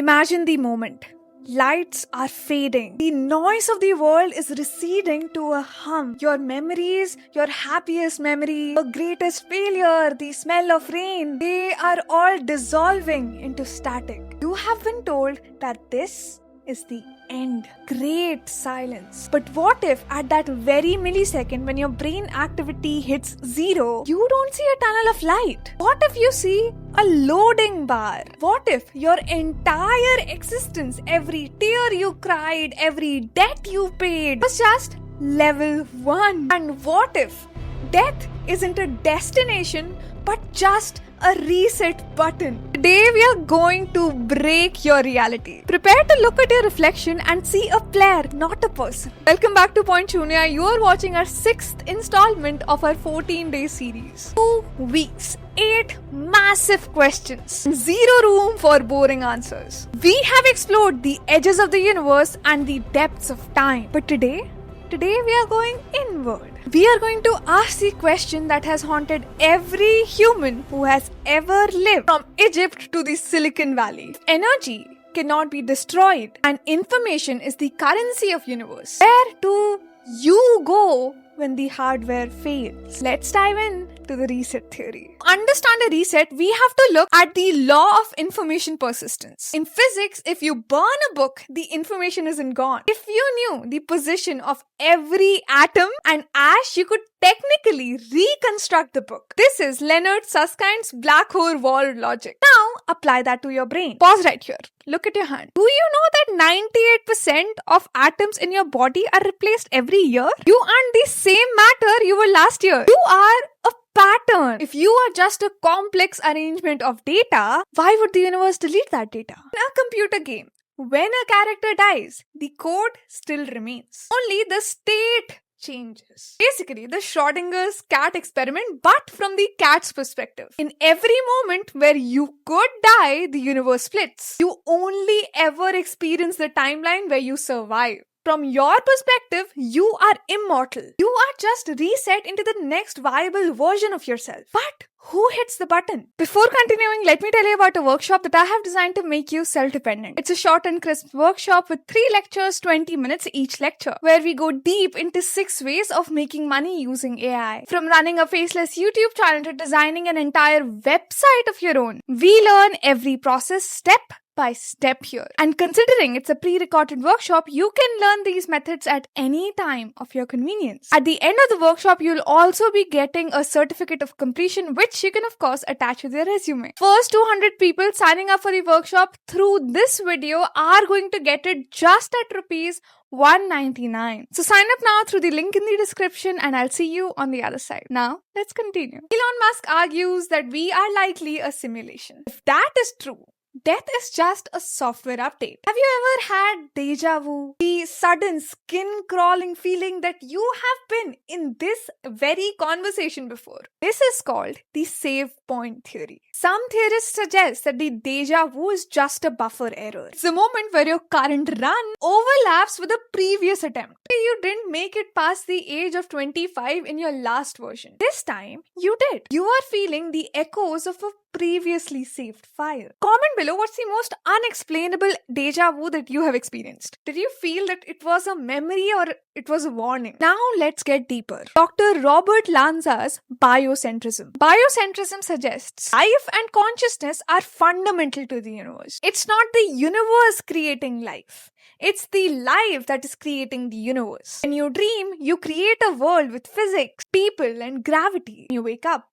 Imagine the moment. Lights are fading. The noise of the world is receding to a hum. Your memories, your happiest memory, your greatest failure, the smell of rain, they are all dissolving into static. You have been told that this is the end. Great silence. But what if at that very millisecond when your brain activity hits zero, you don't see a tunnel of light? What if you see a loading bar? What if your entire existence, every tear you cried, every debt you paid was just level 1? And what if death isn't a destination but just a reset button? Today we are going to break your reality. Prepare to look at your reflection and see a player, not a person. Welcome back to Point Shunya. You are watching our 6th installment of our 14-day series. 2 weeks, 8 massive questions, 0 room for boring answers. We have explored the edges of the universe and the depths of time. But today we are going inward. We are going to ask the question that has haunted every human who has ever lived, from Egypt to the Silicon Valley. Energy cannot be destroyed and information is the currency of universe. Where do you go when the hardware fails? Let's dive in to the reset theory. To understand a reset, we have to look at the law of information persistence. In physics, if you burn a book, the information isn't gone. If you knew the position of every atom and ash, you could technically reconstruct the book. This is Leonard Suskind's black hole wall logic. Now, apply that to your brain. Pause right here. Look at your hand. Do you know that 98% of atoms in your body are replaced every year? You aren't the same matter you were last year. You are a pattern. If you are just a complex arrangement of data, why would the universe delete that data? In a computer game, when a character dies, the code still remains. Only the state changes. Basically, the Schrodinger's cat experiment, but from the cat's perspective. In every moment where you could die, the universe splits. You only ever experience the timeline where you survive. From your perspective, you are immortal. You are just reset into the next viable version of yourself. But who hits the button? Before continuing, let me tell you about a workshop that I have designed to make you self-dependent. It's a short and crisp workshop with 3 lectures, 20 minutes each lecture, where we go deep into 6 ways of making money using AI. From running a faceless YouTube channel to designing an entire website of your own, we learn every process step by step here. And considering it's a pre-recorded workshop, you can learn these methods at any time of your convenience. At the end of the workshop, you'll also be getting a certificate of completion, which you can of course attach with your resume. First 200 people signing up for the workshop through this video are going to get it just at rupees 199. So sign up now through the link in the description and I'll see you on the other side. Now, let's continue. Elon Musk argues that we are likely a simulation. If that is true, death is just a software update. Have you ever had deja vu? The sudden skin-crawling feeling that you have been in this very conversation before. This is called the save point theory. Some theorists suggest that the deja vu is just a buffer error. It's the moment where your current run overlaps with a previous attempt. You didn't make it past the age of 25 in your last version. This time, you did. You are feeling the echoes of a previously saved file. Comment below what's the most unexplainable deja vu that you have experienced. Did you feel that it was a memory or it was a warning? Now let's get deeper. Dr. Robert Lanza's biocentrism. Biocentrism suggests life and consciousness are fundamental to the universe. It's not the universe creating life. It's the life that is creating the universe. When you dream, you create a world with physics, people, and gravity. When you wake up,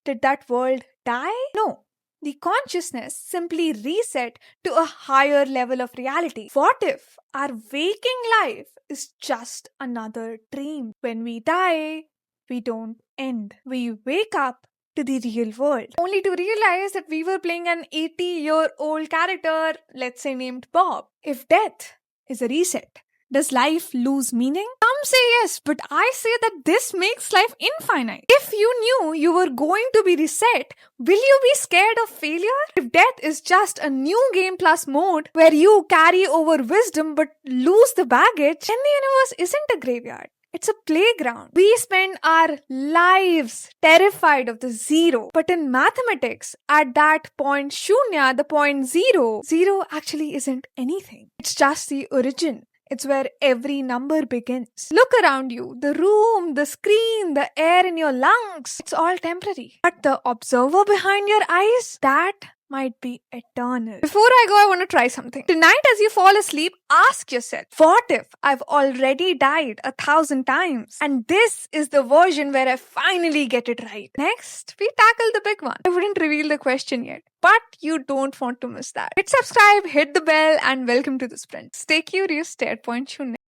did that world die? No. The consciousness simply reset to a higher level of reality. What if our waking life is just another dream? When we die, we don't end. We wake up to the real world, only to realize that we were playing an 80-year-old character, let's say named Bob. If death is a reset, does life lose meaning? Some say yes, but I say that this makes life infinite. If you knew you were going to be reset, will you be scared of failure? If death is just a new game plus mode where you carry over wisdom but lose the baggage, then the universe isn't a graveyard. It's a playground. We spend our lives terrified of the zero. But in mathematics, at that point shunya, the point zero, zero actually isn't anything. It's just the origin. It's where every number begins. Look around you. The room, the screen, the air in your lungs. It's all temporary. But the observer behind your eyes, that might be eternal. Before I go, I want to try something. Tonight, as you fall asleep, ask yourself, what if I've already died 1,000 times? And this is the version where I finally get it right. Next, we tackle the big one. I wouldn't reveal the question yet, but you don't want to miss that. Hit subscribe, hit the bell, and welcome to the sprint. Stay curious, stay at point shunnya.